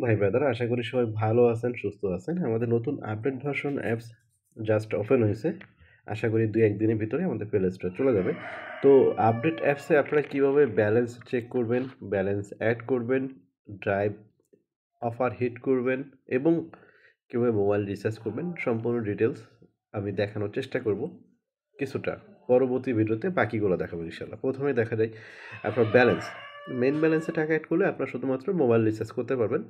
ভাই ব্রাদার আশা করি সবাই ভালো আছেন, সুস্থ আছেন। আমাদের নতুন update version apps just open হয়েছে। আশা করি ২-১ দিনের ভিতরে আমাদের প্লে স্টোরে চলে যাবে। তো আপডেট অ্যাপসে আপনারা কিভাবে ব্যালেন্স চেক করবেন, ব্যালেন্স এড করবেন, ড্রাইভ অফার হিট করবেন এবং কিভাবে মোবাইল রিচার্জ করবেন সম্পূর্ণ ডিটেইলস আমি দেখানোর চেষ্টা করব কিছুটা। পরবর্তী ভিডিওতে বাকিগুলো দেখাবো ইনশাআল্লাহ। ১ম এ দেখা যায় আপনার ব্যালেন্স। মেইন ব্যালেন্সে টাকা এড করলে আপনারা শুধুমাত্র মোবাইল রিচার্জ করতে পারবেন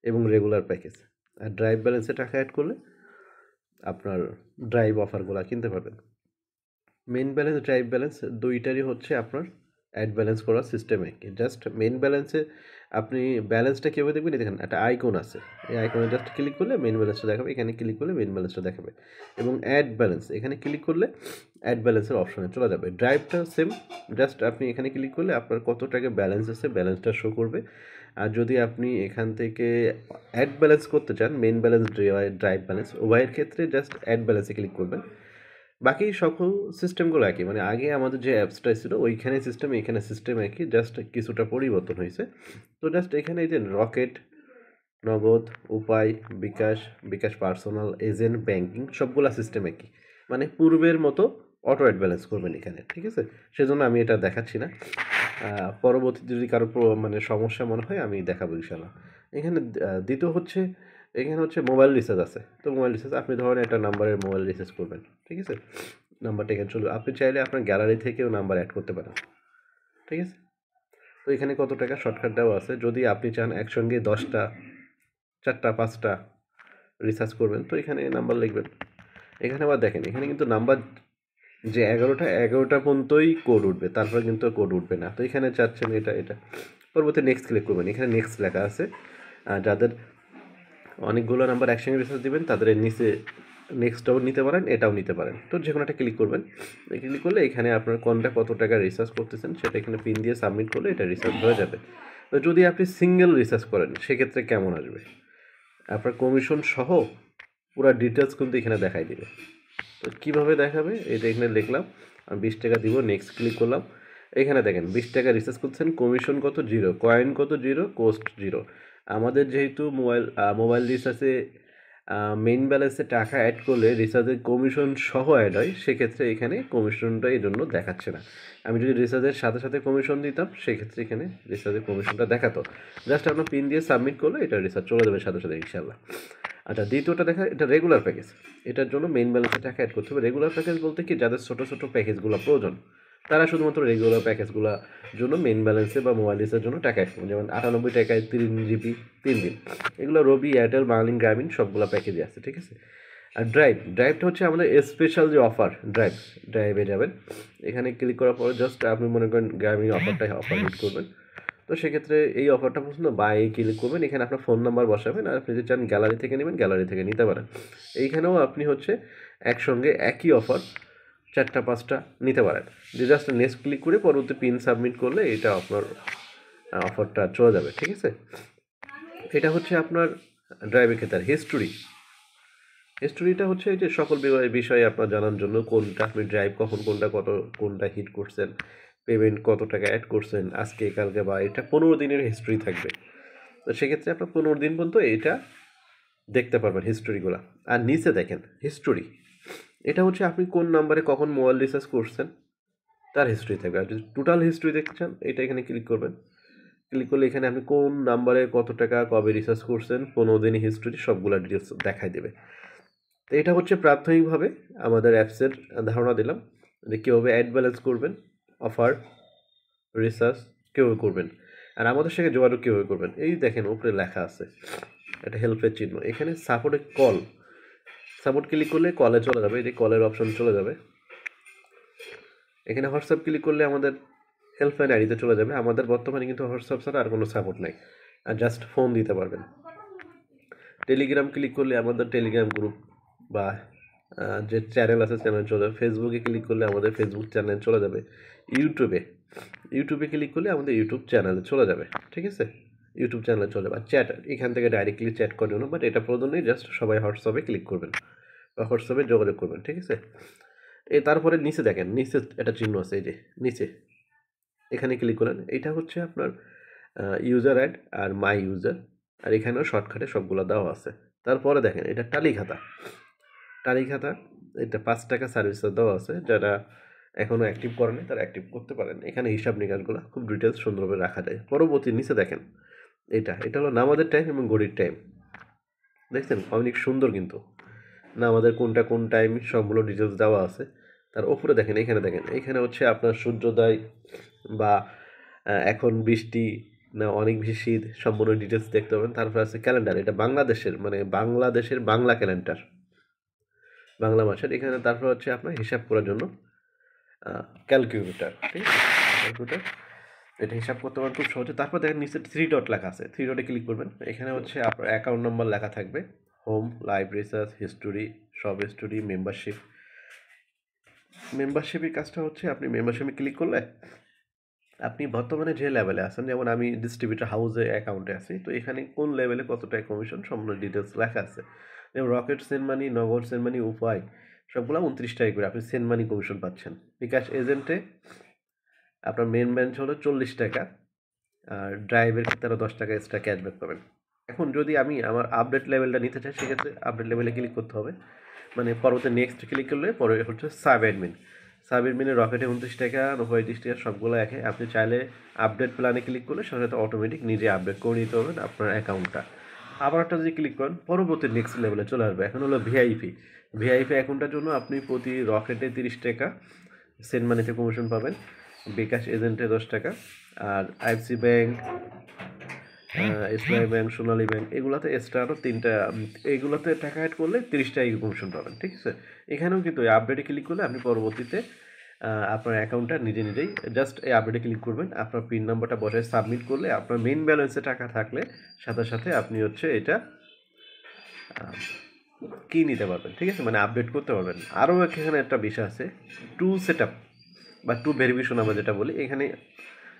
এবং রেগুলার প্যাকেজ। আর ড্রাইভ ব্যালেন্সে টাকা এড করলে আপনার ড্রাইভ অফারগুলা কিনতে পারবেন। মেইন ব্যালেন্স, ড্রাইভ ব্যালেন্স ২ টারই হচ্ছে আপনার অ্যাড ব্যালেন্স করার সিস্টেম একই। জাস্ট মেইন ব্যালেন্সে আপনি ব্যালেন্সটা কীভাবে দেখবেন? এই দেখেন একটা আইকন আছে। এই আইকনে জাস্ট ক্লিক করলে মেইন ব্যালেন্সটা দেখাবে। এখানে ক্লিক করলে মেইন ব্যালেন্সটা দেখাবে। এবং অ্যাড ব্যালেন্স এখানে ক্লিক করলে অ্যাড ব্যালেন্সের অপশনে চলে যাবে। ড্রাইভটা সেম, জাস্ট আপনি এখানে ক্লিক করলে আপনার কত টাকা ব্যালেন্স আছে ব্যালেন্সটা শো করবে। আর যদি আপনি এখান থেকে অ্যাড ব্যালেন্স করতে চান, মেইন ব্যালেন্স, ড্রাইভ ব্যালেন্স উভয়ের ক্ষেত্রে জাস্ট অ্যাড ব্যালেন্সে ক্লিক করবেন। বাকি সকল সিস্টেমগুলো একই। মানে আগে আমাদের যে অ্যাপসটা ছিল ওইখানে সিস্টেম, এখানে সিস্টেম একই, জাস্ট কিছুটা পরিবর্তন হয়েছে। তো জাস্ট এখানে এই যে রকেট, নগদ, উপায়, বিকাশ, বিকাশ পার্সোনাল, এজেন্ট, ব্যাংকিং সবগুলা সিস্টেম একই। মানে পূর্বের মতো অটো অ্যাড ব্যালেন্স করবেন এখানে, ঠিক আছে? সেজন্য আমি এটা দেখাচ্ছি না। পরবর্তীতে যদি কারো মানে সমস্যা মনে হয় আমি দেখাবো ইনশাআল্লাহ। এখানে দ্বিতীয় হচ্ছে, এখানে হচ্ছে মোবাইল রিচার্জ আছে। তো মোবাইল রিচার্জ আপনি ধরেন একটা নাম্বারের মোবাইল রিচার্জ করবেন, ঠিক আছে? নাম্বারটা এখানে চলবে। আপনি চাইলে আপনার গ্যালারি থেকেও নাম্বার অ্যাড করতে পারেন, ঠিক আছে? তো এখানে কত টাকা শর্টকাট দেওয়া আছে। যদি আপনি চান একসঙ্গে ১০টা, ৪টা, ৫টা রিচার্জ করবেন তো এখানে নাম্বার লিখবেন। এখানে আবার দেখেন, এখানে কিন্তু নাম্বার যে ১১টা পর্যন্তই কোড উঠবে, তারপরে কিন্তু কোড উঠবে না। তো এখানে চাচ্ছেন এটা পরবর্তী নেক্সট ক্লিক করবেন। এখানে নেক্সট লেখা আছে। যাদের অনেকগুলো নাম্বার একসঙ্গে রিচার্জ দিবেন তাদের এর নিচে নেক্সটটাও নিতে পারেন, এটাও নিতে পারেন। তো যেকোনো একটা ক্লিক করবেন। ক্লিক করলে এখানে আপনার কোনটা কত টাকা রিচার্জ করতেছেন সেটা এখানে পিন দিয়ে সাবমিট করলে এটা রিচার্জ হয়ে যাবে। তো যদি আপনি সিঙ্গেল রিচার্জ করেন সেক্ষেত্রে কেমন আসবে? আপনার কমিশন সহ পুরা ডিটেইলস কিন্তু এখানে দেখাই দিবে। তো কীভাবে দেখাবে? এটা এখানে লিখলাম, আমি ২০ টাকা দিব, নেক্সট ক্লিক করলাম। এখানে দেখেন ২০ টাকা রিচার্জ করছেন, কমিশন কত? 0, কয়েন কত? 0, কোস্ট 0। আমাদের যেহেতু মোবাইল রিচার্জে মেইন ব্যালেন্সে টাকা অ্যাড করলে রিচার্জের কমিশন সহ অ্যাড হয়, সেক্ষেত্রে এখানে কমিশনটা এই জন্য দেখাচ্ছে না। আমি যদি রিচার্জের সাথে সাথে কমিশন দিতাম সেক্ষেত্রে এখানে রিচার্জের কমিশনটা দেখাতো। জাস্ট আপনার পিন দিয়ে সাবমিট করলে এটা রিচার্জ চলে যাবে সাথে সাথে ইনশাআল্লাহ। আচ্ছা, দ্বিতীয়টা দেখা, এটা রেগুলার প্যাকেজ। এটার জন্য মেইন ব্যালেন্সে টাকা অ্যাড করতে হবে। রেগুলার প্যাকেজ বলতে কি, যাদের ছোটো ছোটো প্যাকেজগুলো প্রয়োজন তারা শুধুমাত্র রেগুলার প্যাকেজগুলো জন্য মেইন ব্যালেন্সে বা মোবাইল রিচার্জের জন্য টাকা অ্যাড করবেন। যেমন 98 টাকায় 3 জিবি 3 দিন। এগুলো রবি, এয়ারটেল, বাংলালিংক, গ্রামীণ সবগুলো প্যাকেজই আছে, ঠিক আছে? আর ড্রাইভটা হচ্ছে আমাদের স্পেশাল যে অফার, ড্রাইভে যাবেন। এখানে ক্লিক করার পরে জাস্ট আপনি মনে করেন গ্রামীণ অফার হিট করবেন। তো সেক্ষেত্রে এই অফারটা পছন্দ বাই ক্লিক করবেন। এখানে আপনার ফোন নাম্বার বসাবেন, আর আপনি যদি চান গ্যালারি থেকে নেবেন গ্যালারি থেকে নিতে পারেন। এইখানেও আপনি হচ্ছে একসঙ্গে একই অফার ৪টা ৫টা নিতে পারেন। যে জাস্ট নেক্সট ক্লিক করে পরবর্তী পিন সাবমিট করলে এটা আপনার অফারটা চলে যাবে, ঠিক আছে? এটা হচ্ছে আপনার ড্রাইভের ক্ষেত্রে। হিস্টোরিটা হচ্ছে এই যে সকল বিষয়ে আপনার জানার জন্য, কোনটা আপনি ড্রাইভ কখন কোনটা হিট করছেন, পেমেন্ট কত টাকা অ্যাড করছেন আজকে কালকে, বা এটা ১৫ দিনের হিস্ট্রি থাকবে। তো সেক্ষেত্রে আপনার ১৫ দিন পর্যন্ত এটা দেখতে পারবেন হিস্টোরিগুলো। আর নিচে দেখেন হিস্টোরি, এটা হচ্ছে আপনি কোন নাম্বারে কখন মোবাইল রিচার্জ করছেন তার হিস্ট্রি থাকবে। আর যদি টোটাল হিস্ট্রি দেখতে চান এটা এখানে ক্লিক করবেন। ক্লিক করলে এখানে আপনি কোন নাম্বারে কত টাকা কবে রিচার্জ করছেন ১৫ দিনের হিস্ট্রি সবগুলো ডিটেলস দেখাই দেবে। তো এটা হচ্ছে প্রাথমিকভাবে আমাদের অ্যাপসের ধারণা দিলাম যে কীভাবে অ্যাড ব্যালেন্স করবেন, অফার, রিসার্চ কীভাবে করবেন, আর আমাদের সঙ্গে যোগাযোগ কীভাবে করবেন। এই দেখেন উপরে লেখা আছে একটা হেল্পের চিহ্ন, এখানে সাপোর্ট ক্লিক করলে কলে চলে যাবে। এই যে কলের অপশন চলে যাবে। এখানে হোয়াটসঅ্যাপ ক্লিক করলে আমাদের হেল্পলাইন আইডিতে চলে যাবে। আমাদের বর্তমানে কিন্তু হোয়াটসঅ্যাপ ছাড়া আর কোনো সাপোর্ট নাই, আর জাস্ট ফোন দিতে পারবেন। টেলিগ্রাম ক্লিক করলে আমাদের টেলিগ্রাম গ্রুপ বা যে চ্যানেল আছে চ্যানেল চলে যাবে। ফেসবুকে ক্লিক করলে আমাদের ফেসবুক চ্যানেল চলে যাবে। ইউটিউবে ক্লিক করলে আমাদের ইউটিউব চ্যানেলে চলে যাবে, ঠিক আছে? ইউটিউব চ্যানেলে চলে যাবে। আর চ্যাট, এখান থেকে ডাইরেক্টলি চ্যাট করার জন্য, বাট এটা প্রয়োজন নেই, জাস্ট সবাই হোয়াটসঅ্যাপে ক্লিক করবেন বা হোয়াটসঅ্যাপে যোগাযোগ করবেন, ঠিক আছে? তারপরে নিচে দেখেন, নিচে একটা চিহ্ন আছে, এই যে নিচে, এখানে ক্লিক করেন। এটা হচ্ছে আপনার ইউজার অ্যাড আর মাই ইউজার। আর এখানেও শর্টকাটে সবগুলো দেওয়া আছে। তারপরে দেখেন এটা টালি খাতা। টালি খাতা এটা ৫ টাকা সার্ভিস চার্জ দেওয়া আছে, যারা এখনও অ্যাক্টিভ করেনি তারা অ্যাক্টিভ করতে পারেন। এখানে হিসাব নিকাশগুলো খুব ডিটেলস সুন্দরভাবে রাখা যায়। পরবর্তী নিচে দেখেন এটা হলো নামাজের টাইম এবং ঘড়ির টাইম। দেখছেন অনেক সুন্দর কিন্তু নামাজের কোনটা কোন টাইম সবগুলো ডিটেলস দেওয়া আছে। তার উপরে দেখেন এখানে হচ্ছে আপনার সূর্যোদয় বা এখন বৃষ্টি না অনেক বেশি শীত সম্পূর্ণ ডিটেলস দেখতে পাবেন। তারপর আছে ক্যালেন্ডার, এটা বাংলাদেশের মানে বাংলাদেশের বাংলা ক্যালেন্ডার, বাংলা মাসের। এখানে তারপর হচ্ছে আপনার হিসাব করার জন্য ক্যালকুলেটর, ঠিক আছে, ক্যালকুলেটর এটা হিসাব করতে পারেন খুব সহজে। তারপর দেখেন নিচে 3 ডট লেখা আছে, 3 ডটে ক্লিক করবেন। এখানে হচ্ছে আপনার অ্যাকাউন্ট নাম্বার লেখা থাকবে, হোম, লাইভ রিসার্চ, হিস্টোরি, সব হিস্টোরি, মেম্বারশিপের কাজটা হচ্ছে আপনি মেম্বারশিপে ক্লিক করলে আপনি বর্তমানে যে লেভেলে আছেন, যেমন আমি ডিস্ট্রিবিউটর হাউসে অ্যাকাউন্টে আছি, তো এখানে কোন লেভেলে কত টাকা কমিশন সম্পূর্ণ ডিটেলস লেখা আছে। যেমন রকেট সেন্ড মানি, নগদ সেন্ড মানি, উপায় সবগুলো 29 টাকা করে আপনি সেন্ড মানি কমিশন পাচ্ছেন। বিকাশ এজেন্টে আপনার মেন ব্যালেন্স হলো 40 টাকা, আর ড্রাইভের ক্ষেত্রে আরও 10 টাকা এক্সট্রা ক্যাশব্যাক পাবেন। এখন যদি আমি আমার আপডেট লেভেলটা নিতে চাই, সেক্ষেত্রে আপডেট লেভেলে ক্লিক করতে হবে, মানে পরবর্তী নেক্সট ক্লিক করলে পরে হচ্ছে সাব অ্যাডমিনে রকেটে 29 টাকা, 30 টাকা সবগুলো একে। আপনি চাইলে আপডেট প্ল্যানে ক্লিক করলে সাথে সাথে অটোমেটিক নিজে আপডেট করে নিতে পারবেন আপনার অ্যাকাউন্টটা। আবার একটা যদি ক্লিক করেন পরবর্তী নেক্সট লেভেলে চলে আসবে। এখন হলো ভিআইপি অ্যাকাউন্টটার জন্য আপনি প্রতি রকেটে 30 টাকা সেন্ড মানিতে কমিশন পাবেন, বিকাশ এজেন্টে 10 টাকা, আর আইএফসি ব্যাংক, ইসলামী ব্যাংক, সোনালী ব্যাংক এগুলোতে এক্সট্রা আরও 3টা, এইগুলোতে টাকা অ্যাড করলে 30 টাকা কমিশন পাবেন, ঠিক আছে। এখানেও কিন্তু এই আপডেটে ক্লিক করলে আপনি পরবর্তীতে আপনার অ্যাকাউন্টটা নিজেই জাস্ট এই আপডেটে ক্লিক করবেন, আপনার পিন নাম্বারটা বসায় সাবমিট করলে আপনার মেইন ব্যালেন্সে টাকা থাকলে সাথে সাথে আপনি হচ্ছে এটা কি নিতে পারবেন, ঠিক আছে, মানে আপডেট করতে পারবেন। আরও এখানে একটা বিষয় আছে, টু সেট আপ বা টু ভেরিফিকেশন আমরা যেটা বলি, এখানে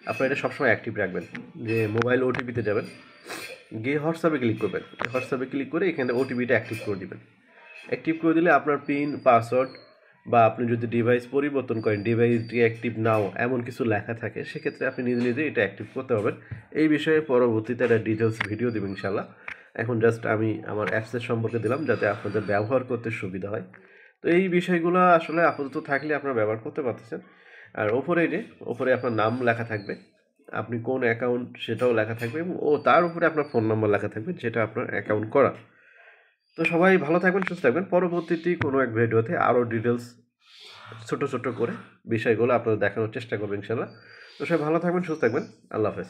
আপনারা এটা সবসময় অ্যাক্টিভ রাখবেন। যে মোবাইল ওটিপিতে যাবেন, গিয়ে হোয়াটসঅ্যাপে ক্লিক করবেন, হোয়াটসঅ্যাপে ক্লিক করে এখানে ওটিপিটা অ্যাক্টিভ করে দিবেন। অ্যাক্টিভ করে দিলে আপনার পিন, পাসওয়ার্ড বা আপনি যদি ডিভাইস পরিবর্তন করেন, ডিভাইস ডিঅ্যাক্টিভ নাও এমন কিছু লেখা থাকে, সেক্ষেত্রে আপনি নিজে এটা অ্যাক্টিভ করতে পারবেন। এই বিষয়ে পরবর্তীতে একটা ডিটেলস ভিডিও দেবেন ইনশাল্লাহ। এখন জাস্ট আমি আমার অ্যাপসের সম্পর্কে দিলাম যাতে আপনাদের ব্যবহার করতে সুবিধা হয়। তো এই বিষয়গুলো আসলে আপাতত থাকলে আপনারা ব্যবহার করতে পারতেছেন। আর ওপরে আপনার নাম লেখা থাকবে, আপনি কোন অ্যাকাউন্ট সেটাও লেখা থাকবে, এবং তার উপরে আপনার ফোন নাম্বার লেখা থাকবে যেটা আপনার অ্যাকাউন্ট করা। তো সবাই ভালো থাকবেন, সুস্থ থাকবেন। পরবর্তীতে কোনো এক ভিডিওতে আরও ডিটেলস ছোট করে বিষয়গুলো আপনাদের দেখানোর চেষ্টা করবেন ইনশাল্লাহ। তো সবাই ভালো থাকবেন, সুস্থ থাকবেন। আল্লাহ হাফেজ।